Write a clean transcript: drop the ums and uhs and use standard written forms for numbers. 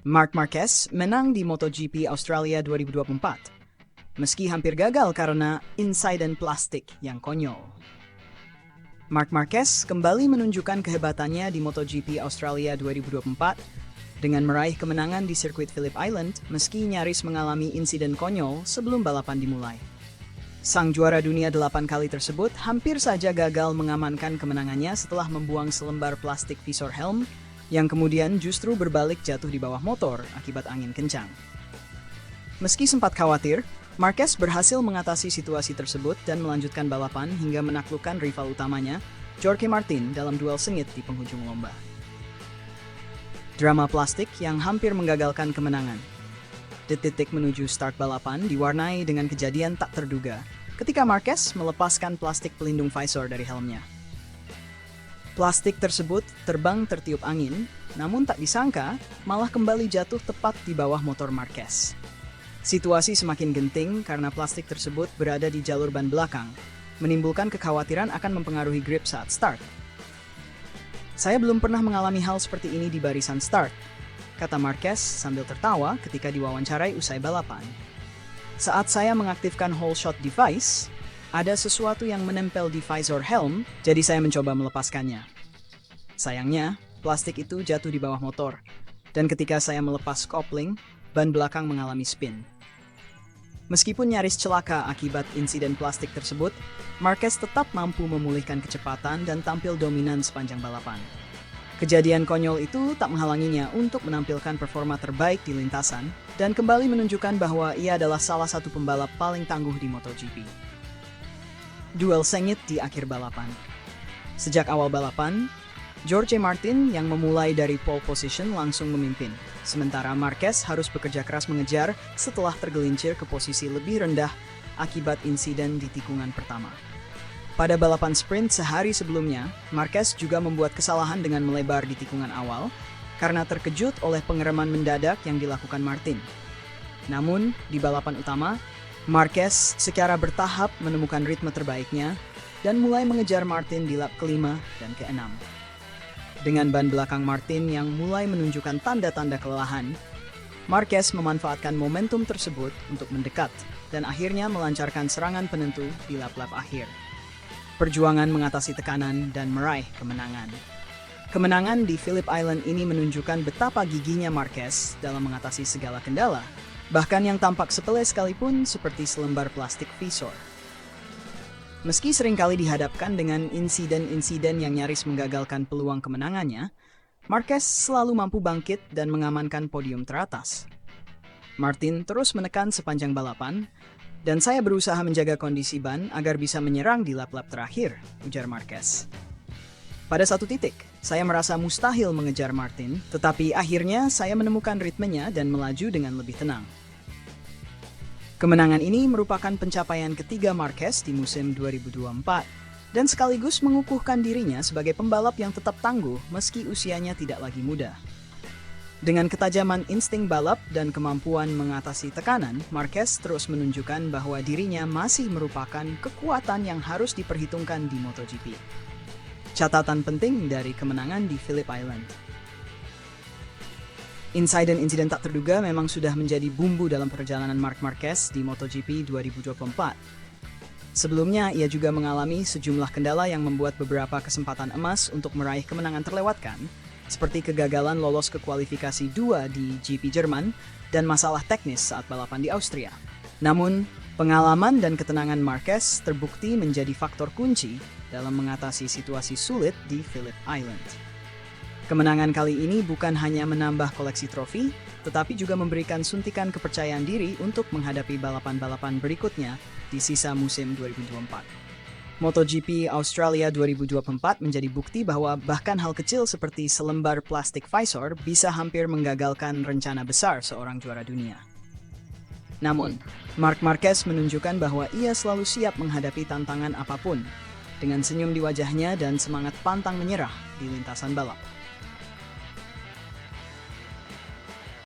Marc Marquez menang di MotoGP Australia 2024, meski hampir gagal karena insiden plastik yang konyol. Marc Marquez kembali menunjukkan kehebatannya di MotoGP Australia 2024 dengan meraih kemenangan di sirkuit Phillip Island meski nyaris mengalami insiden konyol sebelum balapan dimulai. Sang juara dunia 8 kali tersebut hampir saja gagal mengamankan kemenangannya setelah membuang selembar plastik visor helm yang kemudian justru berbalik jatuh di bawah motor akibat angin kencang. Meski sempat khawatir, Marquez berhasil mengatasi situasi tersebut dan melanjutkan balapan hingga menaklukkan rival utamanya, Jorge Martin, dalam duel sengit di penghujung lomba. Drama plastik yang hampir menggagalkan kemenangan. Detik-detik menuju start balapan diwarnai dengan kejadian tak terduga ketika Marquez melepaskan plastik pelindung visor dari helmnya. Plastik tersebut terbang tertiup angin, namun tak disangka malah kembali jatuh tepat di bawah motor Marquez. Situasi semakin genting karena plastik tersebut berada di jalur ban belakang, menimbulkan kekhawatiran akan mempengaruhi grip saat start. "Saya belum pernah mengalami hal seperti ini di barisan start," kata Marquez sambil tertawa ketika diwawancarai usai balapan. "Saat saya mengaktifkan whole shot device, ada sesuatu yang menempel di visor helm, jadi saya mencoba melepaskannya. Sayangnya, plastik itu jatuh di bawah motor, dan ketika saya melepas kopling, ban belakang mengalami spin." Meskipun nyaris celaka akibat insiden plastik tersebut, Marquez tetap mampu memulihkan kecepatan dan tampil dominan sepanjang balapan. Kejadian konyol itu tak menghalanginya untuk menampilkan performa terbaik di lintasan dan kembali menunjukkan bahwa ia adalah salah satu pembalap paling tangguh di MotoGP. Duel sengit di akhir balapan. Sejak awal balapan, Jorge Martin yang memulai dari pole position langsung memimpin, sementara Marquez harus bekerja keras mengejar setelah tergelincir ke posisi lebih rendah akibat insiden di tikungan pertama. Pada balapan sprint sehari sebelumnya, Marquez juga membuat kesalahan dengan melebar di tikungan awal karena terkejut oleh pengereman mendadak yang dilakukan Martin. Namun, di balapan utama, Marquez secara bertahap menemukan ritme terbaiknya dan mulai mengejar Martin di lap kelima dan keenam. Dengan ban belakang Martin yang mulai menunjukkan tanda-tanda kelelahan, Marquez memanfaatkan momentum tersebut untuk mendekat dan akhirnya melancarkan serangan penentu di lap-lap akhir. Perjuangan mengatasi tekanan dan meraih kemenangan. Kemenangan di Phillip Island ini menunjukkan betapa giginya Marquez dalam mengatasi segala kendala, bahkan yang tampak sepele sekalipun seperti selembar plastik visor. Meski seringkali dihadapkan dengan insiden-insiden yang nyaris menggagalkan peluang kemenangannya, Marquez selalu mampu bangkit dan mengamankan podium teratas. Martin terus menekan sepanjang balapan, dan saya berusaha menjaga kondisi ban agar bisa menyerang di lap-lap terakhir, ujar Marquez. Pada satu titik, saya merasa mustahil mengejar Martin, tetapi akhirnya saya menemukan ritmenya dan melaju dengan lebih tenang. Kemenangan ini merupakan pencapaian ketiga Marquez di musim 2024 dan sekaligus mengukuhkan dirinya sebagai pembalap yang tetap tangguh meski usianya tidak lagi muda. Dengan ketajaman insting balap dan kemampuan mengatasi tekanan, Marquez terus menunjukkan bahwa dirinya masih merupakan kekuatan yang harus diperhitungkan di MotoGP. Catatan penting dari kemenangan di Phillip Island. Insiden-insiden tak terduga memang sudah menjadi bumbu dalam perjalanan Marc Marquez di MotoGP 2024. Sebelumnya, ia juga mengalami sejumlah kendala yang membuat beberapa kesempatan emas untuk meraih kemenangan terlewatkan, seperti kegagalan lolos ke kualifikasi 2 di GP Jerman dan masalah teknis saat balapan di Austria. Namun, pengalaman dan ketenangan Marquez terbukti menjadi faktor kunci dalam mengatasi situasi sulit di Phillip Island. Kemenangan kali ini bukan hanya menambah koleksi trofi, tetapi juga memberikan suntikan kepercayaan diri untuk menghadapi balapan-balapan berikutnya di sisa musim 2024. MotoGP Australia 2024 menjadi bukti bahwa bahkan hal kecil seperti selembar plastik visor bisa hampir menggagalkan rencana besar seorang juara dunia. Namun, Marc Marquez menunjukkan bahwa ia selalu siap menghadapi tantangan apapun, dengan senyum di wajahnya dan semangat pantang menyerah di lintasan balap.